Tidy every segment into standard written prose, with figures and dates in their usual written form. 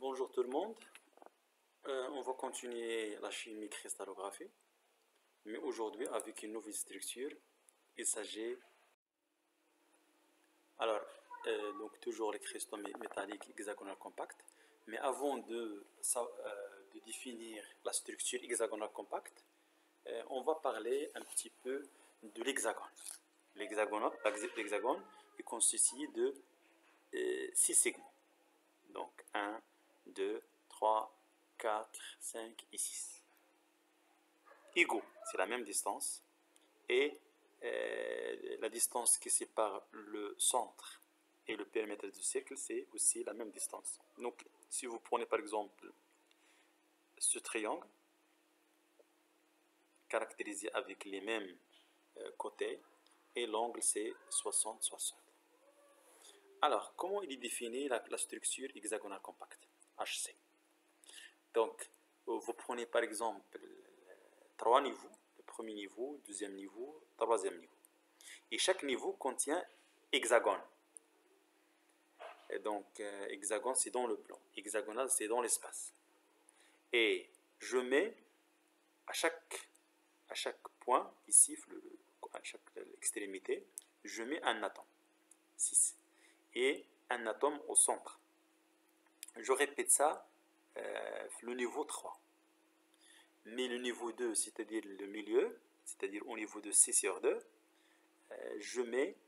Bonjour tout le monde. On va continuer la chimie cristallographie, mais aujourd'hui avec une nouvelle structure. Il s'agit donc toujours les cristaux métalliques hexagonales compacts. Mais avant de définir la structure hexagonale compacte, on va parler un petit peu de l'hexagone. L'hexagone est constitué de 6 segments. Donc 1, 2, 3, 4, 5 et 6. Égaux, c'est la même distance. Et la distance qui sépare le centre et le périmètre du cercle, c'est aussi la même distance. Donc, si vous prenez par exemple ce triangle, caractérisé avec les mêmes côtés, et l'angle c'est 60-60. Alors, comment il est défini la structure hexagonale compacte, HC? Donc, vous prenez par exemple 3 niveaux, le premier niveau, deuxième niveau, troisième niveau. Et chaque niveau contient hexagone. Et donc, hexagone, c'est dans le plan. Hexagonal, c'est dans l'espace. Et je mets à chaque point, ici, à chaque extrémité, je mets un atome, 6. Et un atome au centre. Je répète ça, le niveau 3. Mais le niveau 2, c'est-à-dire le milieu, c'est-à-dire au niveau de 6 sur 2, je mets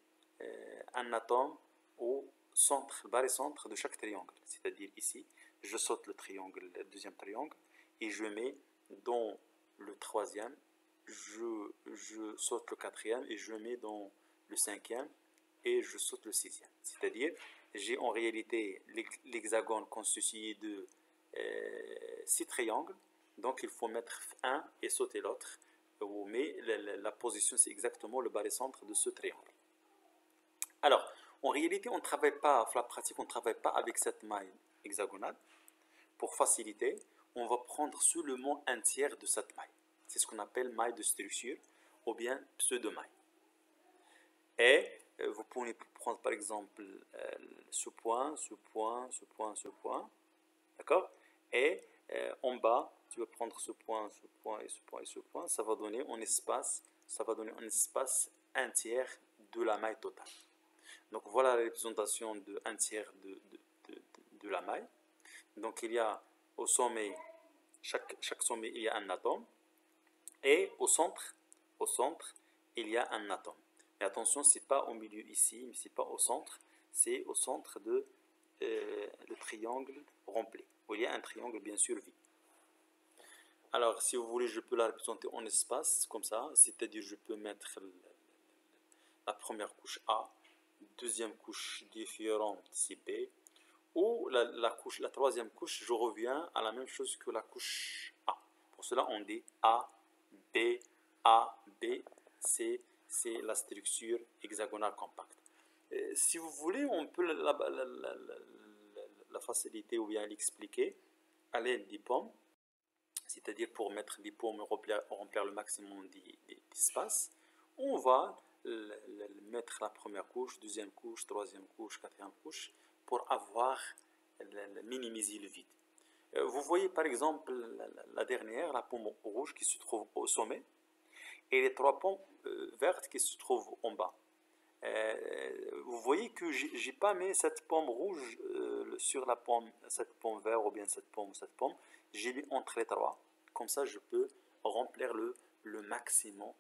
un atome au centre, le barycentre de chaque triangle. C'est-à-dire ici, je saute le triangle, le deuxième triangle, et je mets dans le troisième, je saute le quatrième, et je mets dans le cinquième, et je saute le sixième. C'est-à-dire, j'ai en réalité l'hexagone constitué de 6 triangles, donc il faut mettre un et sauter l'autre, mais la position c'est exactement le barycentre de ce triangle. Alors, en réalité, on ne travaille pas, la pratique, on ne travaille pas avec cette maille hexagonale. Pour faciliter, on va prendre seulement un tiers de cette maille. C'est ce qu'on appelle maille de structure ou bien pseudo-maille. Et vous pouvez prendre par exemple ce point, ce point, ce point, ce point. D'accord? Et en bas, tu vas prendre ce point, ce point et ce point et ce point. Ça va donner en espace, un tiers de la maille totale. Donc voilà la représentation de un tiers de la maille. Donc il y a au sommet, chaque sommet, il y a un atome. Et au centre, il y a un atome. Mais attention, ce n'est pas au milieu ici, mais ce n'est pas au centre. C'est au centre de le triangle rempli. Où il y a un triangle bien sûr vide. Alors si vous voulez, je peux la représenter en espace, comme ça. C'est-à-dire je peux mettre la première couche A, deuxième couche différente c'est B, ou la troisième couche, je reviens à la même chose que la couche A. Pour cela, on dit A, B, c'est la structure hexagonale compacte. Si vous voulez, on peut la faciliter ou bien l'expliquer à l'aide des pommes, c'est-à-dire pour mettre des pommes remplir le maximum d'espace. On va mettre la première couche, deuxième couche, troisième couche, quatrième couche, pour minimiser le vide. Vous voyez par exemple la dernière, la pomme rouge qui se trouve au sommet, et les 3 pommes vertes qui se trouvent en bas. Vous voyez que j'ai pas mis cette pomme rouge sur la pomme, cette pomme verte ou bien cette pomme, j'ai mis entre les 3. Comme ça, je peux remplir le maximum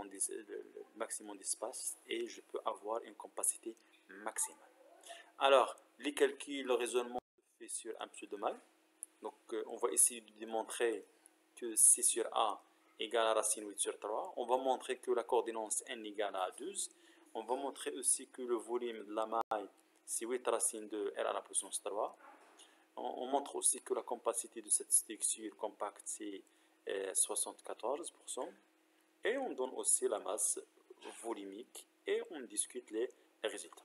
d'espace et je peux avoir une capacité maximale. Alors, les calculs, le raisonnement se fait sur un pseudo-maille. Donc, on va essayer de démontrer que 6 sur A égale à racine 8 sur 3. On va montrer que la coordinance n égale à 12. On va montrer aussi que le volume de la maille, c'est 8 racine de R à la puissance 3. On montre aussi que la capacité de cette structure compacte, c'est 74%. Et on donne aussi la masse volumique et on discute les résultats.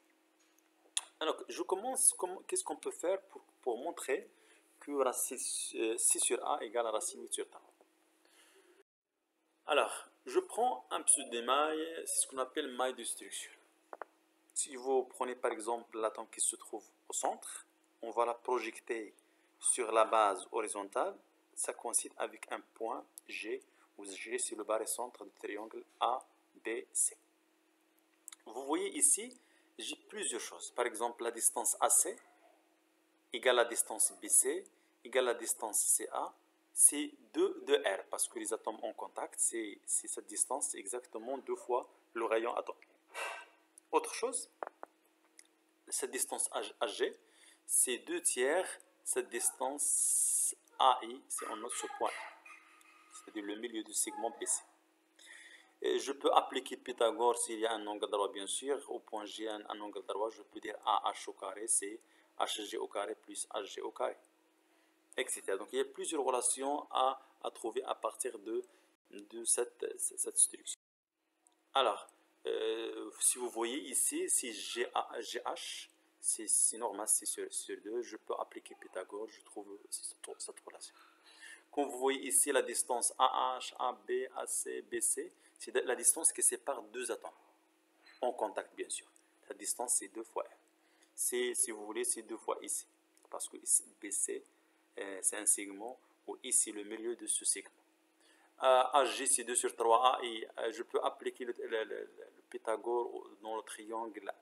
Alors, je commence, qu'est-ce qu'on peut faire pour montrer que racine 6 sur A égale à racine 8 sur 3. Alors, je prends un pseudo-maille, c'est ce qu'on appelle maille de structure. Si vous prenez par exemple l'atome qui se trouve au centre, on va la projeter sur la base horizontale, ça coïncide avec un point G, où G c'est le barycentre du triangle ABC. Vous voyez ici, j'ai plusieurs choses. Par exemple, la distance AC égale la distance BC égale la distance CA. C'est 2 de R, parce que les atomes en contact, c'est cette distance, c'est exactement 2 fois le rayon atomique. Autre chose, cette distance AG, c'est 2 tiers cette distance AI, c'est en note ce point, c'est-à-dire le milieu du segment BC. Et je peux appliquer Pythagore s'il y a un angle droit, bien sûr. Au point G, un angle droit, je peux dire AH au carré, c'est HG au carré plus HG au carré, etc. Donc il y a plusieurs relations à trouver à partir de cette structure. Alors, si vous voyez ici, si GH, c'est normal, c'est sur 2, je peux appliquer Pythagore, je trouve cette relation. Comme vous voyez ici, la distance AH, AB, AC, BC, c'est la distance qui sépare deux atomes, en contact bien sûr. La distance, c'est 2 fois R. Si vous voulez, c'est 2 fois ici, parce que ici, BC, c'est un segment, ou ici, le milieu de ce segment. HG, c'est 2 sur 3A, et je peux appliquer le Pythagore dans le triangle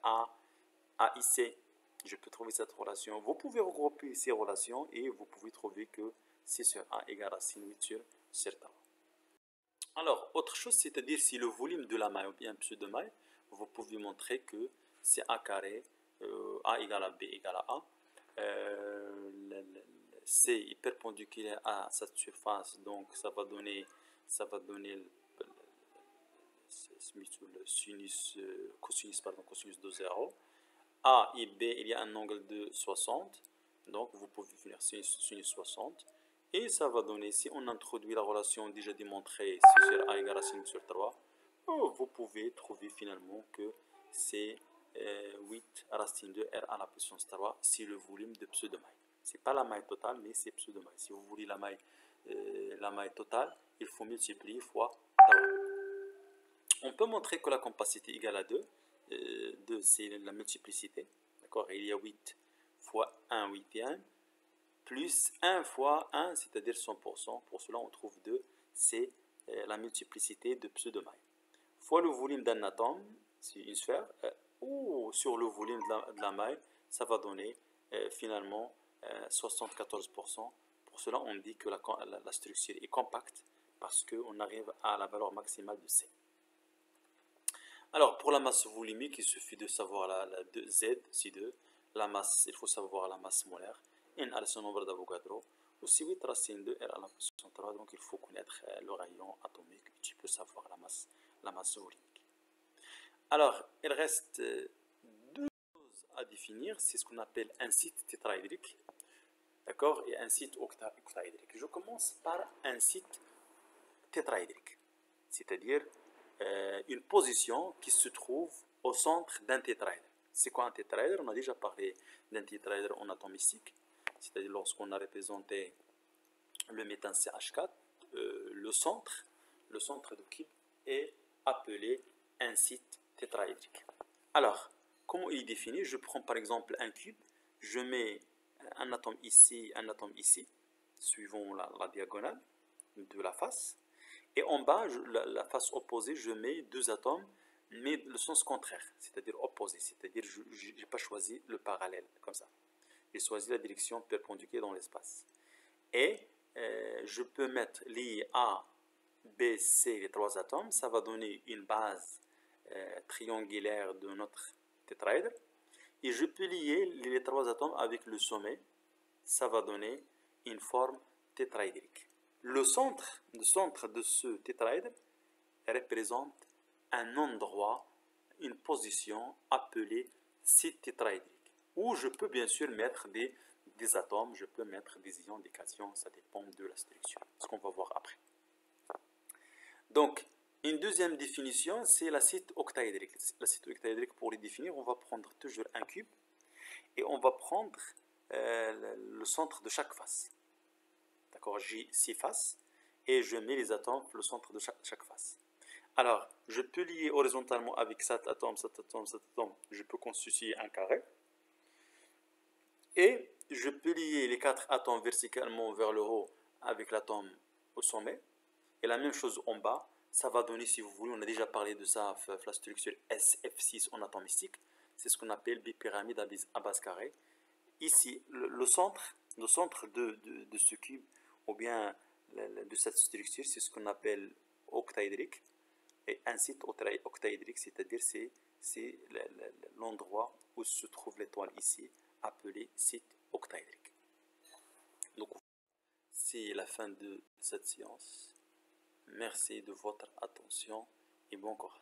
AIC. Je peux trouver cette relation. Vous pouvez regrouper ces relations, et vous pouvez trouver que C sur A égale racine 8 sur 3. Alors, autre chose, c'est-à-dire si le volume de la maille ou bien pseudo-maille, vous pouvez montrer que c'est A carré, A égale à B égale à A. C est perpendiculaire à cette surface, donc ça va donner le sinus, cosinus de 0. A et B, il y a un angle de 60, donc vous pouvez faire sinus 60. Et ça va donner, si on introduit la relation déjà démontrée, C sur A égale à sin sur 3, vous pouvez trouver finalement que c'est 8 racine de R à la puissance 3, c'est le volume de pseudo-maille. Ce n'est pas la maille totale, mais c'est pseudo-maille. Si vous voulez la maille totale, il faut multiplier fois 3. On peut montrer que la compacité égale à 2. 2, c'est la multiplicité. D'accord? Il y a 8 fois 1 huitième, plus 1 fois 1, c'est-à-dire 100%. Pour cela, on trouve 2. C'est la multiplicité de pseudo-maille. Fois le volume d'un atome, c'est une sphère, ou sur le volume de la maille, ça va donner finalement 74%. Pour cela, on dit que la structure est compacte parce qu'on arrive à la valeur maximale de C. Alors, pour la masse volumique, il suffit de savoir la Z, C2. La masse, il faut savoir la masse molaire. N à son nombre d'Avogadro. Aussi 8 racine de R à la puissance 3. Donc, il faut connaître le rayon atomique. Tu peux savoir la masse volumique. Alors, il reste 2 choses à définir. C'est ce qu'on appelle un site tétraédrique. D'accord? Et un site octaédrique. Je commence par un site tétraédrique. C'est-à-dire une position qui se trouve au centre d'un tétraèdre. C'est quoi un tétraèdre? On a déjà parlé d'un tétraèdre en atomistique, c'est-à-dire lorsqu'on a représenté le méthane CH4, le centre de cube est appelé un site tétraédrique. Alors, comment il est défini? Je prends par exemple un cube, je mets un atome ici, suivant la diagonale de la face. Et en bas, la face opposée, je mets 2 atomes, mais le sens contraire, c'est-à-dire opposé. C'est-à-dire je n'ai pas choisi le parallèle, comme ça. J'ai choisi la direction perpendiculaire dans l'espace. Et je peux mettre lié A, B, C, les 3 atomes. Ça va donner une base triangulaire de notre tétraèdre. Et je peux lier les 3 atomes avec le sommet. Ça va donner une forme tétraédrique. Le centre de ce tétraèdre représente un endroit, une position appelée site tétraédrique, où je peux bien sûr mettre des atomes, je peux mettre des ions, des cations, ça dépend de la structure, ce qu'on va voir après. Donc, une deuxième définition, c'est la site octaédrique. La site octaédrique, pour les définir, on va prendre toujours un cube et on va prendre le centre de chaque face. D'accord, j'ai 6 faces et je mets les atomes le centre de chaque face. Alors, je peux lier horizontalement avec cet atome, je peux constituer un carré. Et je peux lier les 4 atomes verticalement vers le haut avec l'atome au sommet. Et la même chose en bas. Ça va donner, si vous voulez, on a déjà parlé de ça, la structure SF6 en atomistique. C'est ce qu'on appelle bipyramide à base carrée. Ici, le centre de ce cube, ou bien de cette structure, c'est ce qu'on appelle octaédrique. Et un site octaédrique, c'est-à-dire c'est l'endroit où se trouve l'étoile ici, appelé site octaédrique. Donc, c'est la fin de cette séance. Merci de votre attention et bon courage.